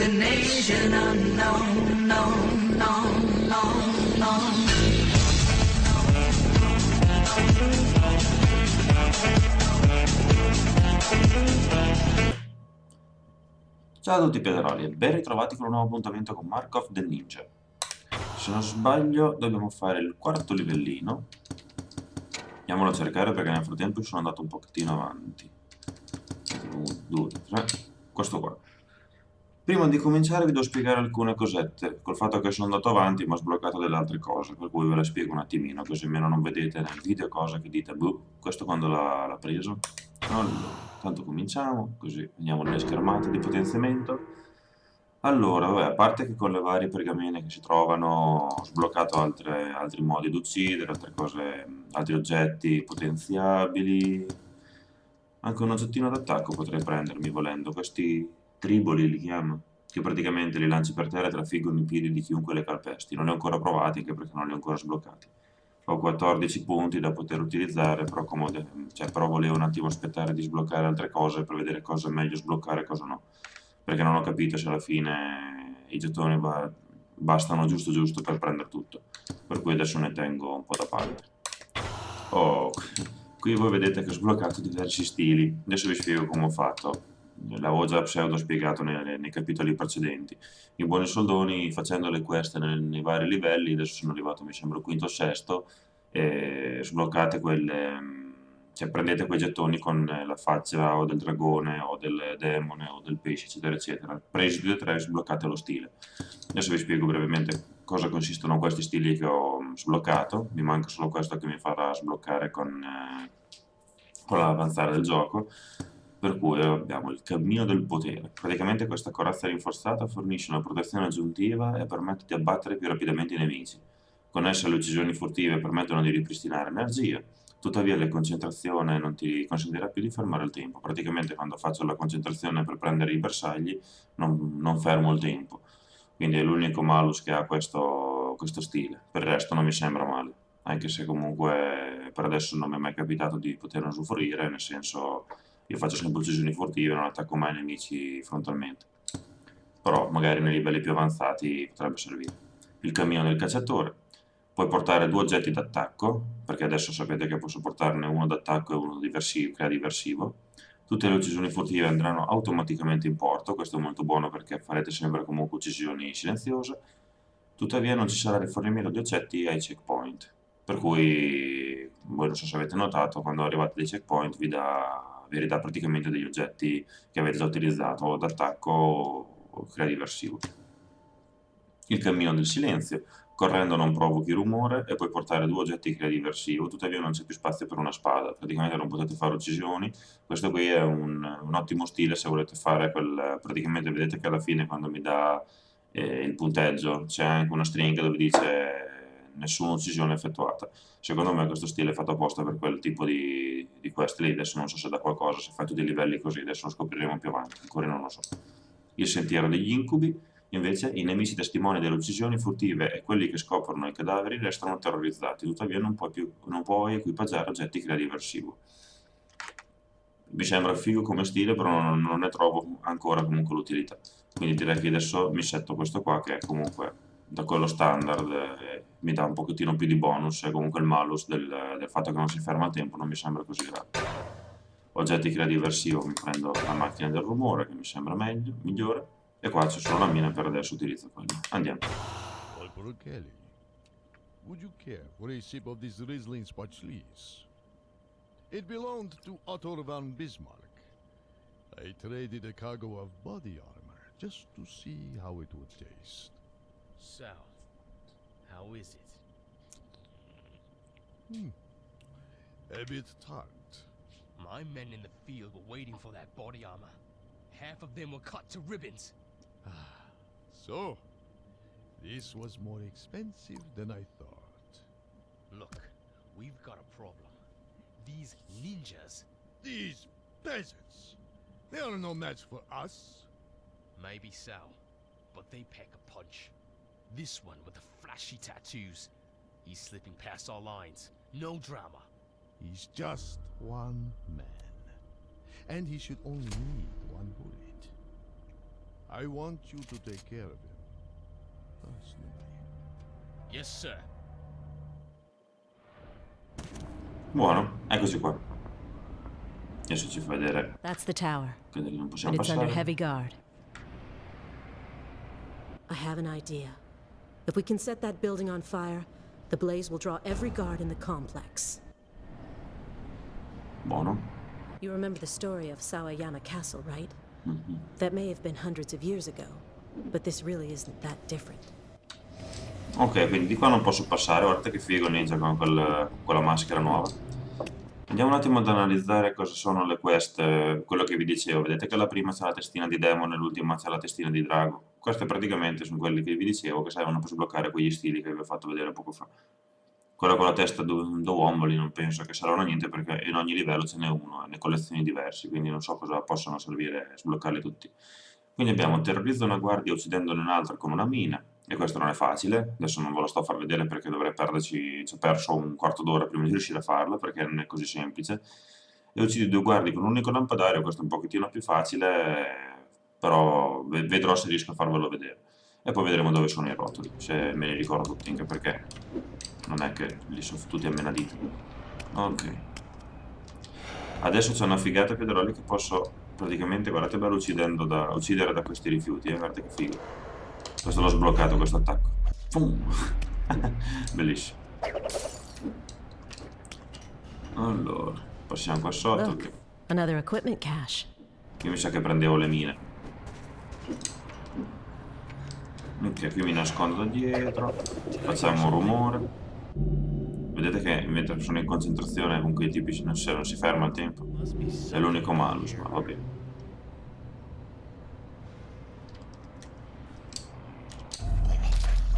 destination unknown, known, known, known, known. Ciao a tutti pedaloli e ben ritrovati con un nuovo appuntamento con Mark of the Ninja. Se non sbaglio dobbiamo fare il quarto livellino. Andiamolo a cercare perché nel frattempo sono andato un pochettino avanti. 1, 2, 3, questo qua. Prima di cominciare vi devo spiegare alcune cosette. Col fatto che sono andato avanti mi ho sbloccato delle altre cose, per cui ve le spiego un attimino, così almeno non vedete nel video cose che dite, boh, questo quando l'ha preso. Allora, tanto cominciamo, così vediamo le schermate di potenziamento. Allora, vabbè, a parte che con le varie pergamene che si trovano ho sbloccato altri modi di uccidere, altre cose, altri oggetti potenziabili. Anche un oggettino d'attacco potrei prendermi volendo, questi triboli li chiamo, che praticamente li lanci per terra e trafiggono i piedi di chiunque le calpesti. Non li ho ancora provati, anche perché non li ho ancora sbloccati. Ho 14 punti da poter utilizzare, però, però volevo un attimo aspettare di sbloccare altre cose per vedere cosa è meglio sbloccare e cosa no. Perché non ho capito se alla fine i gettoni bastano giusto giusto per prendere tutto. Per cui adesso ne tengo un po' da parte. Oh, qui voi vedete che ho sbloccato diversi stili. Adesso vi spiego come ho fatto. L'avevo già pseudo spiegato nei capitoli precedenti. I buoni soldoni, facendo le quest nei vari livelli, adesso sono arrivato, mi sembra, al quinto o sesto, e sbloccate cioè prendete quei gettoni con la faccia o del dragone o del demone o del pesce, eccetera, eccetera. Presi tutti e tre, sbloccate lo stile. Adesso vi spiego brevemente cosa consistono questi stili che ho sbloccato. Mi manca solo questo che mi farà sbloccare con l'avanzare del gioco. Per cui abbiamo il cammino del potere. Praticamente questa corazza rinforzata fornisce una protezione aggiuntiva e permette di abbattere più rapidamente i nemici. Con essa le uccisioni furtive permettono di ripristinare energia, tuttavia la concentrazione non ti consentirà più di fermare il tempo. Praticamente quando faccio la concentrazione per prendere i bersagli non fermo il tempo. Quindi è l'unico malus che ha questo stile. Per il resto non mi sembra male, anche se comunque per adesso non mi è mai capitato di poterne usufruire, nel senso io faccio sempre uccisioni furtive, non attacco mai i nemici frontalmente. Però magari nei livelli più avanzati potrebbe servire. Il cammino del cacciatore. Puoi portare due oggetti d'attacco, perché adesso sapete che posso portarne uno d'attacco e uno diversivo, che è diversivo. Tutte le uccisioni furtive andranno automaticamente in porto, questo è molto buono perché farete sempre comunque uccisioni silenziose. Tuttavia non ci sarà rifornimento di oggetti ai checkpoint, per cui voi non so se avete notato, quando arrivate dai checkpoint vi ridà praticamente degli oggetti che avete già utilizzato, o d'attacco o che è diversivo. Il cammino del silenzio. Correndo non provochi rumore e puoi portare due oggetti che è diversivo, tuttavia non c'è più spazio per una spada, praticamente non potete fare uccisioni. Questo qui è un ottimo stile se volete fare quel... praticamente vedete che alla fine quando mi dà il punteggio c'è anche una stringa dove dice nessuna uccisione effettuata. Secondo me questo stile è fatto apposta per quel tipo di quest lì, adesso non so se da qualcosa, se fai tutti i livelli così, adesso lo scopriremo più avanti, ancora non lo so. Il sentiero degli incubi. Invece, i nemici testimoni delle uccisioni furtive e quelli che scoprono i cadaveri restano terrorizzati, tuttavia non puoi equipaggiare oggetti che è diversivo. Mi sembra figo come stile, però non ne trovo ancora comunque l'utilità. Quindi direi che adesso mi setto questo qua, che è comunque da quello standard, mi dà un pochettino più di bonus, e comunque il malus del fatto che non si ferma il tempo non mi sembra così grave. Oggetti che è diversivo, mi prendo la macchina del rumore, che mi sembra migliore. E qua c'è solo la mina per adesso utilizzo quella. Andiamo. Corporal Kelly, would you care for a sip of this Riesling Spatschlis? It belonged to Otto von Bismarck. I traded a cargo of body armor just to see how it would taste. So, how is it? A bit tart. My men in the field were waiting for that body armor. Half of them were cut to ribbons. So, this was more expensive than I thought. Look, we've got a problem. These ninjas, These peasants, they are no match for us. maybe so, but they pack a punch. This one with the flashy tattoos, he's slipping past our lines. No drama. He's just one man, and he should only need one bullet. I want you to take care of him. Personally. Yes, sir. Buono, eccoci qua. Adesso ci fa vedere That's the tower, che da lì non but possiamo it's under passare. heavy guard. I have an idea. If we can set that building on fire, the blaze will draw every guard in the complex. Buono. You remember the story of Sawayama Castle, right? Mhm. That may have been hundreds of years ago, but this really isn't that different. Ok, quindi di qua non posso passare, guardate che figo Ninja con quella maschera nuova. Andiamo un attimo ad analizzare cosa sono le quest, quello che vi dicevo. Vedete che la prima c'è la testina di demone e l'ultima c'è la testina di drago. Queste praticamente sono quelli che vi dicevo che servono per sbloccare quegli stili che vi ho fatto vedere poco fa. Quella con la testa d'uomo lì non penso che saranno niente perché in ogni livello ce n'è uno, ne collezioni diversi, quindi non so cosa possano servire a sbloccarli tutti. Quindi abbiamo terrorizza una guardia uccidendone un'altra con una mina, e questo non è facile, adesso non ve lo sto a far vedere perché dovrei perderci, ci ho perso un quarto d'ora prima di riuscire a farlo perché non è così semplice. E uccidi due guardie con un unico lampadario, questo è un pochettino più facile, però vedrò se riesco a farvelo vedere. E poi vedremo dove sono i rotoli, se me li ricordo tutti, anche perché non è che li sono tutti a menadito. Ok. Adesso c'è una figata pedorale che posso praticamente, guardate bello uccidere da questi rifiuti, guardate che figo. Questo l'ho sbloccato, questo attacco. Pum. Bellissimo. Allora, passiamo qua sotto. Look, Che another equipment cache. io mi sa che prendevo le mine. Ok, qui mi nascondo dietro. Facciamo un rumore. Vedete che mentre sono in concentrazione con quei tipici non si ferma il tempo. Must be È l'unico malus, ma va bene.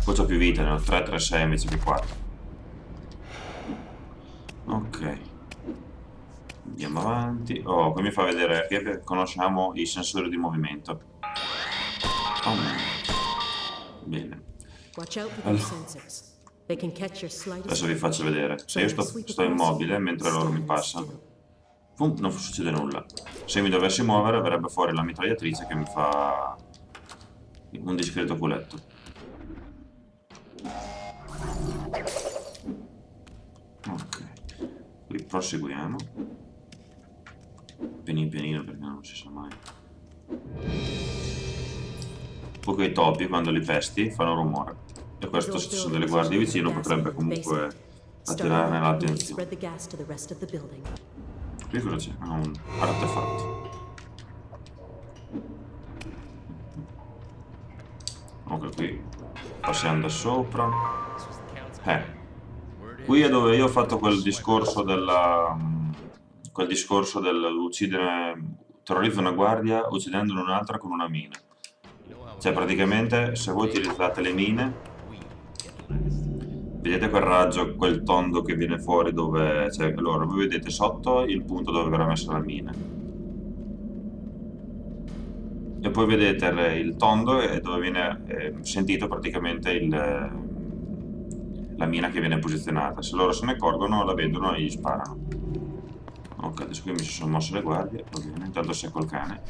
Poi c'ho più vita, ne ho 3, 3, 6 invece che 4. Ok. Andiamo avanti. Oh, qui mi fa vedere che conosciamo i sensori di movimento. Oh, bene. Watch out for those sensors. They can catch your slightest. Adesso vi faccio vedere. Se io sto immobile mentre loro mi passano, pum, non succede nulla. Se mi dovessi muovere verrebbe fuori la mitragliatrice che mi fa un discreto culetto. Ok, qui proseguiamo. Pianino pianino perché non si sa mai. Poi quei topi quando li pesti fanno rumore. E questo se ci sono delle guardie vicino potrebbe comunque attirare l'attenzione. Spread the gas to the rest of the building. Qui cosa c'è? Ah, un artefatto. Ok, qui passiamo da sopra. This was the council. Qui è dove io ho fatto quel discorso dell'uccidere, terrorizza una guardia uccidendone un'altra con una mina. Cioè praticamente se voi utilizzate le mine, vedete quel raggio, quel tondo che viene fuori dove, cioè allora voi vedete sotto il punto dove verrà messa la mina. E poi vedete il tondo dove viene sentito praticamente la mina che viene posizionata. Se loro se ne accorgono, la vedono e gli sparano. Ok, adesso qui mi si sono mosse le guardie, va bene, intanto secco il cane.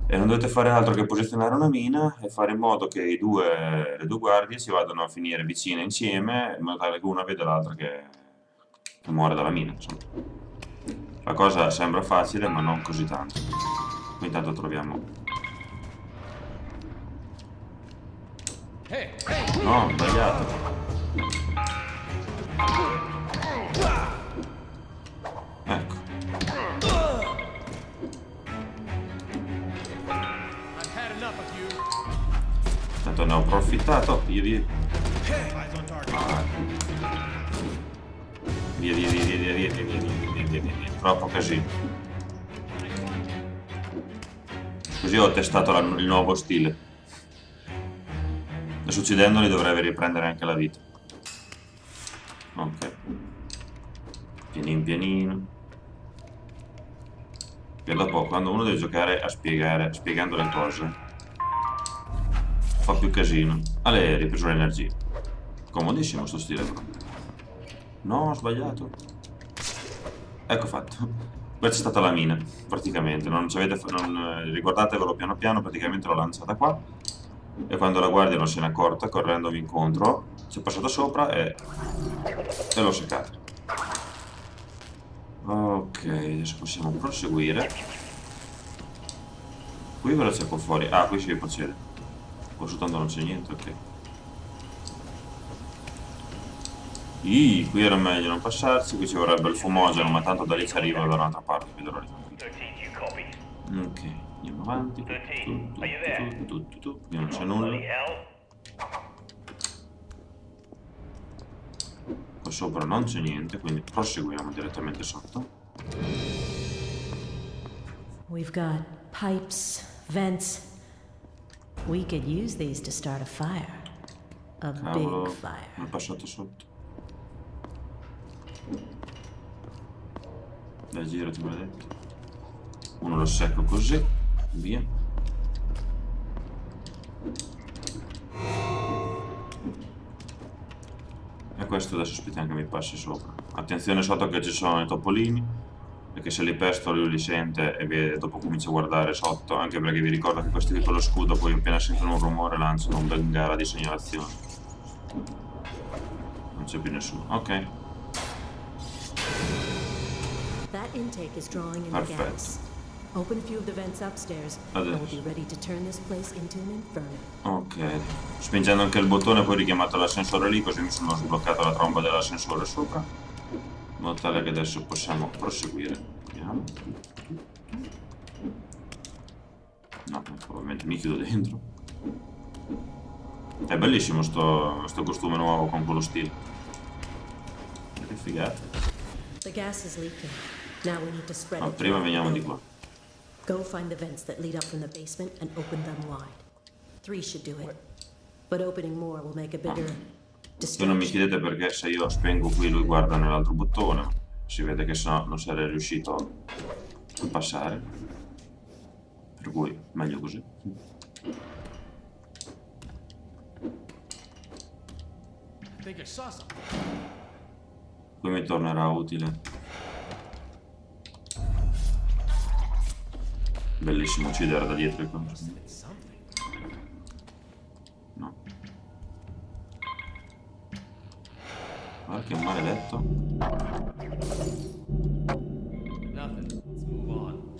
E non dovete fare altro che posizionare una mina e fare in modo che le due guardie si vadano a finire vicine insieme, in modo tale che una vede l'altra che muore dalla mina, insomma. La cosa sembra facile, ma non così tanto. Qui intanto troviamo... No, sbagliato. Ecco. I've had enough of you. Tanto ne ho approfittato. Via via. Eyes on target. Via via via via via via via via via via. Troppo casino. Così ho testato il nuovo stile. Adesso uccidendoli dovrei riprendere anche la vita. Ok. Pianino pianino. E dopo quando uno deve giocare a spiegando le cose fa più casino. Ah, lei ha ripreso l'energia. Comodissimo sto stile però. No, ho sbagliato. Ecco fatto. Questa è stata la mina, praticamente. Ricordatevelo piano piano, praticamente l'ho lanciata qua. E quando la guardia non se n'è accorta, correndomi incontro, ci è passato sopra e l'ho seccata. Ok, adesso possiamo proseguire. Qui cosa c'è qua fuori? Ah, qui si procede. Qua soltanto non c'è niente, ok. Qui era meglio non passarsi, qui ci vorrebbe il fumogeno, ma tanto da lì ci arriva da un'altra parte, vedrò lì. Ok, andiamo avanti. Qui non c'è nulla. Qua sopra non c'è niente, quindi proseguiamo direttamente sotto. We've got pipes, vents. We could use these to start a fire. A Cavolo, big mi è fire. passato sotto. Dai, girati, maledetto. Uno lo secco così, via. E questo adesso aspettiamo che mi passi sopra. Attenzione sotto che ci sono i topolini, perché se li pesto lui li sente e dopo comincia a guardare sotto, anche perché vi ricordo che questi qui con lo scudo poi appena sentono un rumore lanciano un bengala di segnalazione. Non c'è più nessuno, ok. That intake is drawing in the Perfetto. gas. Open a few of the vents upstairs, and we'll be ready to turn this place into an inferno. Ok, spingendo anche il bottone poi ho richiamato l'ascensore lì, così mi sono sbloccato la tromba dell'ascensore sopra, in modo tale che adesso possiamo proseguire. Vediamo. No, probabilmente mi chiudo dentro. È bellissimo sto costume nuovo con quello stile. Che figata. The gas is leaking. Now we need to spread Ma it. prima throughout the veniamo di building. qua. Go find the vents that lead up from the basement and open them wide. 3 should do it. But opening more will make a bigger Voi non mi distraction. chiedete perché se io spengo qui lui guarda nell'altro bottone, si vede che sennò non sarei riuscito a passare. Per cui meglio così. I think I saw something. Qui mi tornerà utile. Bellissimo uccidere da dietro i contro. It's something. No. Guarda che maledetto. Nothing. Let's move on.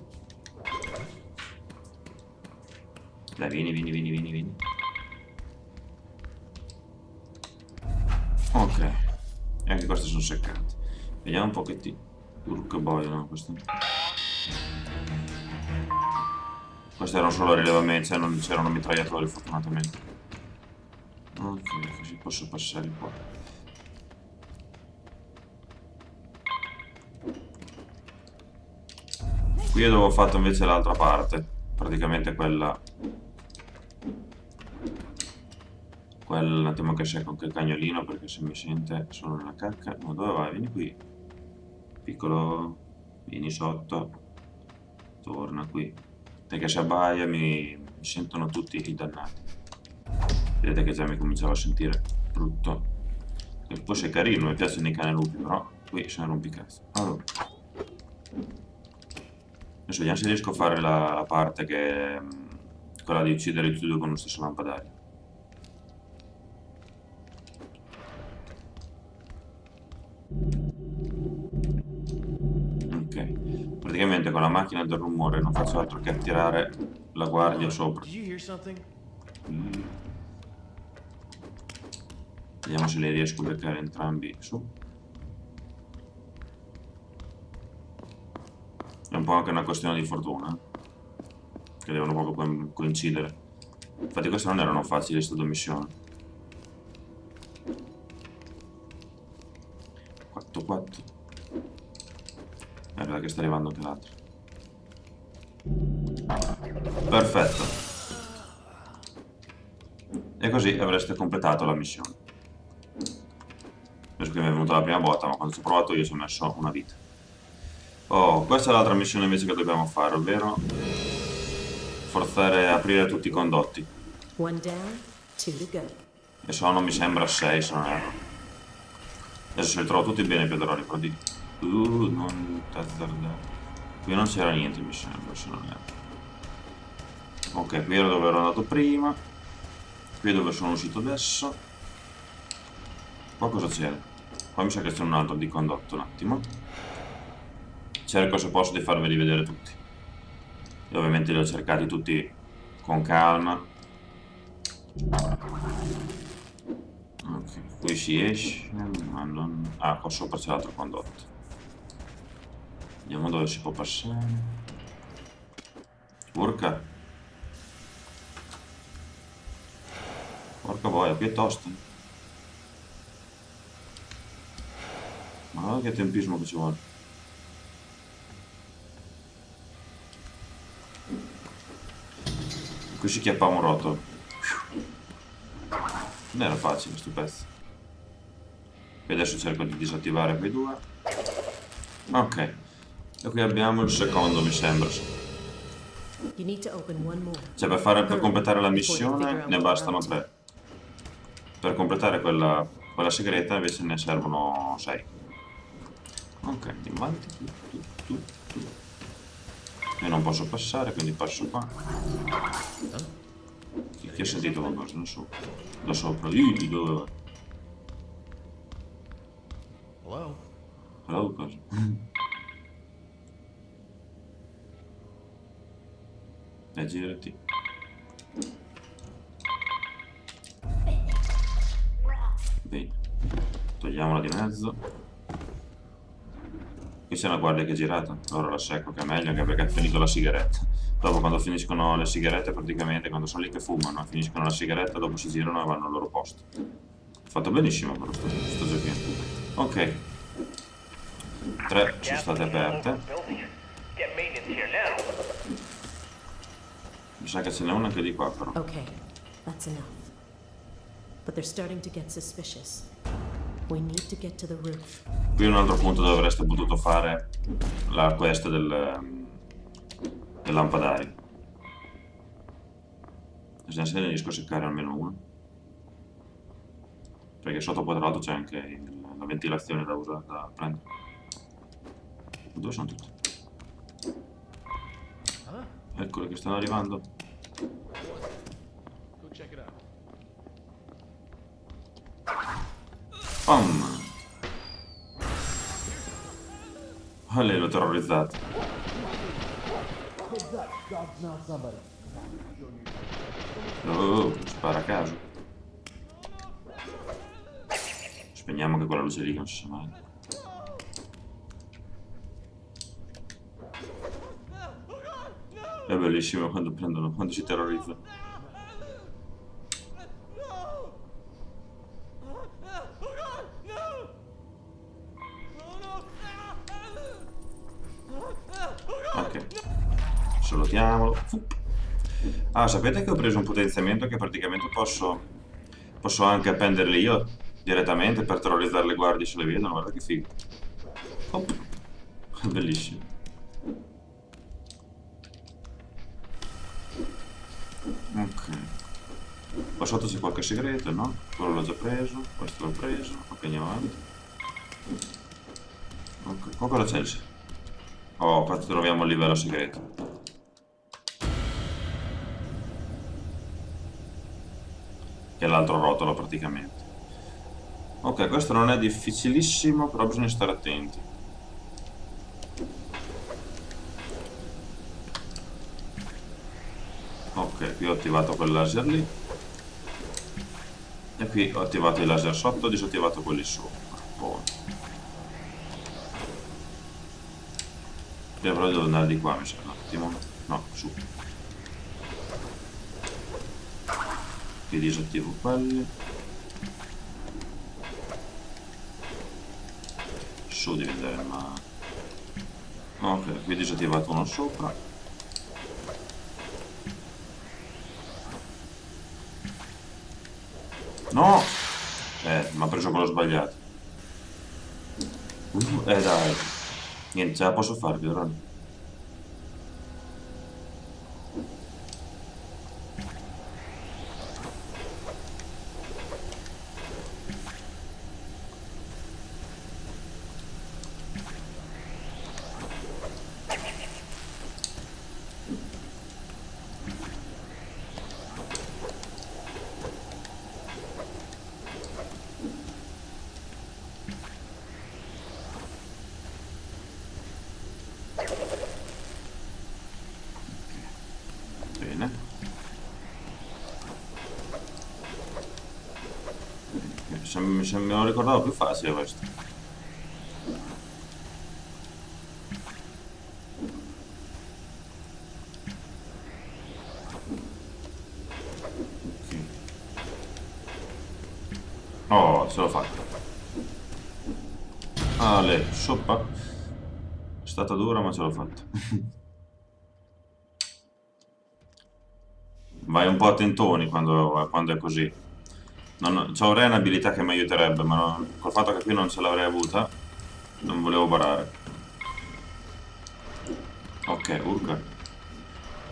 Dai, vieni. Ok. E anche queste sono seccate. Vediamo un pochettino. Urca boia, no? Questi erano solo rilevamenti, cioè non c'erano mitragliatori fortunatamente. Ok, così posso passare qua. Qui io avevo fatto invece l'altra parte, praticamente quella un attimo che secco anche il cagnolino perché se mi sente sono nella cacca. Ma dove vai? Vieni qui. Piccolo, vieni sotto. Torna qui. Perché se abbaia mi sentono tutti i dannati. Vedete che già mi cominciava a sentire brutto. E poi sei carino, mi piacciono i cani lupi, però qui se ne rompicazzo. Allora. Adesso vediamo se riesco a fare la parte che è quella di uccidere tutti e due con lo stesso lampadario. Ok, praticamente con la macchina del rumore non faccio altro che attirare la guardia sopra. Did you hear something? Vediamo se li riesco a beccare entrambi su. È un po' anche una questione di fortuna, che devono proprio coincidere. Infatti queste non erano facili, queste due missioni. 4-4. Guarda che sta arrivando anche l'altro. Perfetto. E così avreste completato la missione. Adesso che mi è venuta la prima botta, ma quando ci ho provato io ci ho messo una vita. Oh, questa è l'altra missione invece che dobbiamo fare, ovvero forzare a aprire tutti i condotti. 1 down, 2 to go. E sono, mi sembra, 6 se non erro. Adesso se li trovo tutti bene i piaderoli, però di... non t'azzardare. Qui non c'era niente, mi sembra, se non è. Ok, qui era dove ero andato prima. Qui è dove sono uscito adesso. Qua cosa c'era? Qua mi sa che c'è un altro di condotto, un attimo. Cerco se posso di farveli vedere tutti. E ovviamente li ho cercati tutti con calma. Ok, qui si esce, ma non... Ah, qua sopra c'è l'altro condotto. Vediamo dove si può passare. Urca. Porca boia, qui è tosta. Ma guarda che tempismo che ci vuole. Qui si chiappa un rotolo. Non era facile sto pezzo. E adesso cerco di disattivare quei due. Ok. E qui abbiamo il secondo, mi sembra. You need to open one more. Cioè per completare la missione ne bastano 3. Per completare quella segreta invece ne servono 6. Ok, andiamo avanti. Io non posso passare, quindi passo qua. Chi ha sentito qualcosa? Non so. Da sopra. Dove va? Hello? Hello, cosa? Girati. Bene. Togliamola di mezzo. Qui c'è una guardia che è girata. Ora la secco, che è meglio, anche perché ha finito la sigaretta. Dopo quando finiscono le sigarette, praticamente, quando sono lì che fumano, finiscono la sigaretta, dopo si girano e vanno al loro posto. Fatto benissimo però sto giochino. Ok. 3 sono state aperte. Mi sa che ce n'è una anche di qua però. Okay, that's enough. But they're starting to get suspicious. We need to get to the roof. Qui è un altro punto dove avreste potuto fare la quest del lampadario. Se ne riesco a seccare almeno uno. Perché sotto poi tra l'altro c'è anche la ventilazione da usare, da prendere. Dove sono tutti? Eccoli che stanno arrivando. Go check it out. Pam! Ah, lei l'ho terrorizzato. Oh, spara a caso. Spegniamo anche quella luce lì che non si sa mai. È bellissimo quando si terrorizza. Ok. Salutiamolo. Ah, sapete che ho preso un potenziamento che praticamente posso anche appenderli io direttamente per terrorizzare le guardie se le vedono, guarda che figo. Oh. È bellissimo. Ok. Qua sotto c'è qualche segreto, no? Quello l'ho già preso, questo l'ho preso, ok andiamo avanti. Ok, qua cosa c'è il segreto? Oh, qua troviamo il livello segreto. Che è l'altro rotolo praticamente. Ok, questo non è difficilissimo, però bisogna stare attenti. Ok, qui ho attivato quel laser lì. E qui ho attivato i laser sotto e disattivato quelli sopra. Buono. Però devo andare di qua, mi sa, un attimo. No, su. Qui disattivo quelli. Su devi andare, ma... Ok, qui disattivato uno sopra. No! Mi ha preso quello sbagliato. Dai. Niente, ce la posso fare, vero? me lo ricordavo più facile questo. Ok. Oh, ce l'ho fatta. Ale, soppa. È stata dura ma ce l'ho fatta. Vai un po' attentoni quando è così. Avrei un'abilità che mi aiuterebbe, ma col fatto che qui non ce l'avrei avuta, non volevo barare. Ok, urca.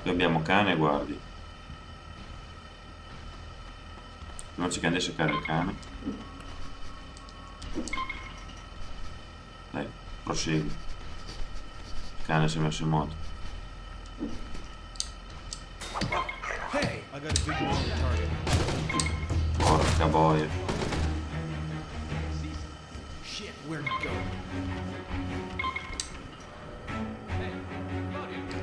Qui abbiamo cane e guardie. Non c'è che andiamo a cercare il cane. Dai, prosegui. Il cane si è messo in moto. Hey, I got a visual on the target. Porca boia. Shit, where'd it go? Hey, loaded.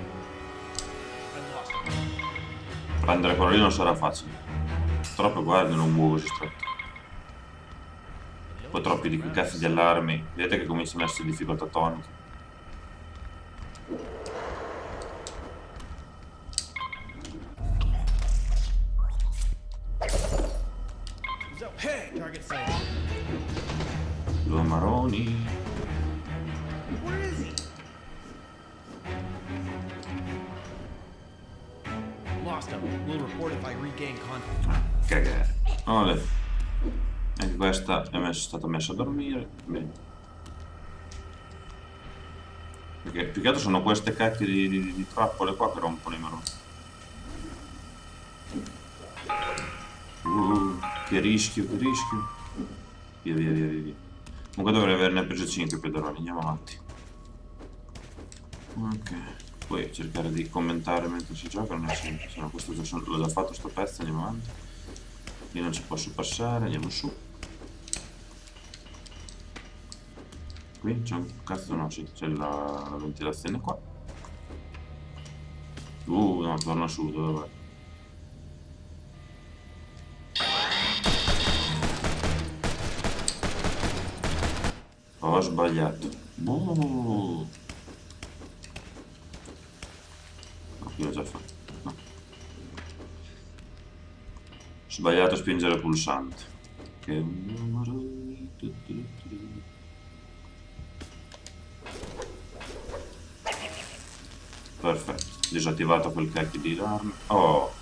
I lost him. Prendere quello lì non sarà facile. Troppo guardi in un buco si stretto. Poi troppi di quei cazzi di allarmi. Vedete che comincia a essere difficoltà tonica. So, hey, target sighted. Due maroni. Where is he? Lost him. We'll report if I regain contact. Cagare. Ole. Anche questa è stata messa a dormire. Bene. Perché più che altro sono queste cacchie di trappole qua che rompono i maroni. Che rischio, che rischio. Via, via, via, via, via. Comunque dovrei averne preso 5 pedoroni, andiamo avanti. Ok. Poi cercare di commentare mentre si gioca non è semplice. No, questo l'ho già fatto sto pezzo, andiamo avanti. Io non ci posso passare, andiamo su. Qui c'è un cazzo, no, sì, c'è la ventilazione qua. No, torna su, dove vai? Ho sbagliato. No, qui l'ho già fatto. No. Ho sbagliato a spingere il pulsante. Che è un numero. Perfetto, disattivato quel cacchio di armi. Oh,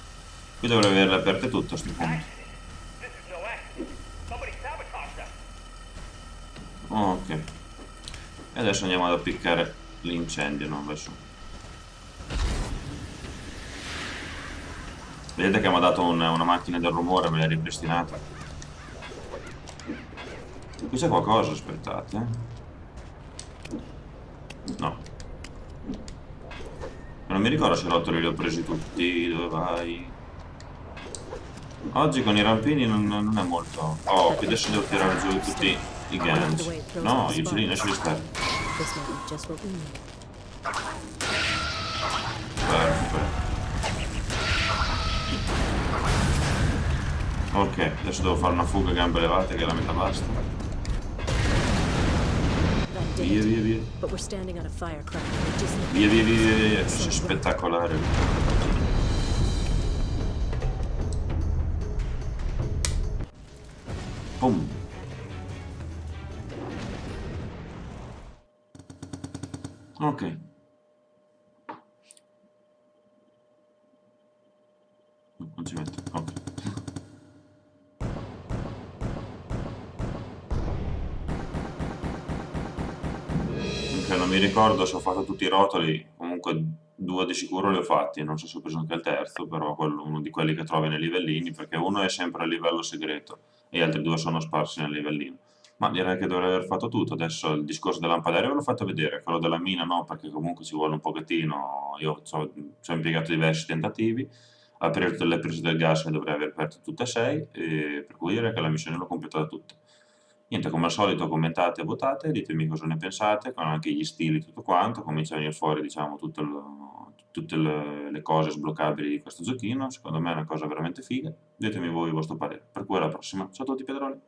qui dovrei averle aperte tutte a sto punto. Ok. E adesso andiamo ad appiccare l'incendio, no? Adesso. Vedete che mi ha dato una macchina del rumore, me l'ha ripristinata. Qui c'è qualcosa, aspettate. No. Non mi ricordo se rotoli li ho presi tutti, dove vai? Oggi con i rampini non è molto... Oh, qui adesso devo tirare giù tutti i ganci. No, gli uccellini lasciali stare. Perfetto. Ok, adesso devo fare una fuga a gambe levate che è la metà basta. Via, via, via. Via, via, via, via. Questo è spettacolare. Pum. Ok. Non ci metto, ok. Ok, non mi ricordo se ho fatto tutti i rotoli, comunque 2 di sicuro li ho fatti, non so se ho preso anche il terzo, però uno di quelli che trovi nei livellini, perché uno è sempre a livello segreto e gli altri 2 sono sparsi nel livellino. Ma direi che dovrei aver fatto tutto. Adesso il discorso del lampadario ve l'ho fatto vedere, quello della mina no, perché comunque ci vuole un pochettino. Io ci ho impiegato diversi tentativi. Aprire tutte le prese del gas le dovrei aver aperte tutte e 6, per cui direi che la missione l'ho completata tutta. Niente, come al solito commentate e votate, ditemi cosa ne pensate, con anche gli stili e tutto quanto, comincia a venire fuori diciamo tutte le cose sbloccabili di questo giochino, secondo me è una cosa veramente figa. Ditemi voi il vostro parere. Per cui alla prossima, ciao a tutti pedroli!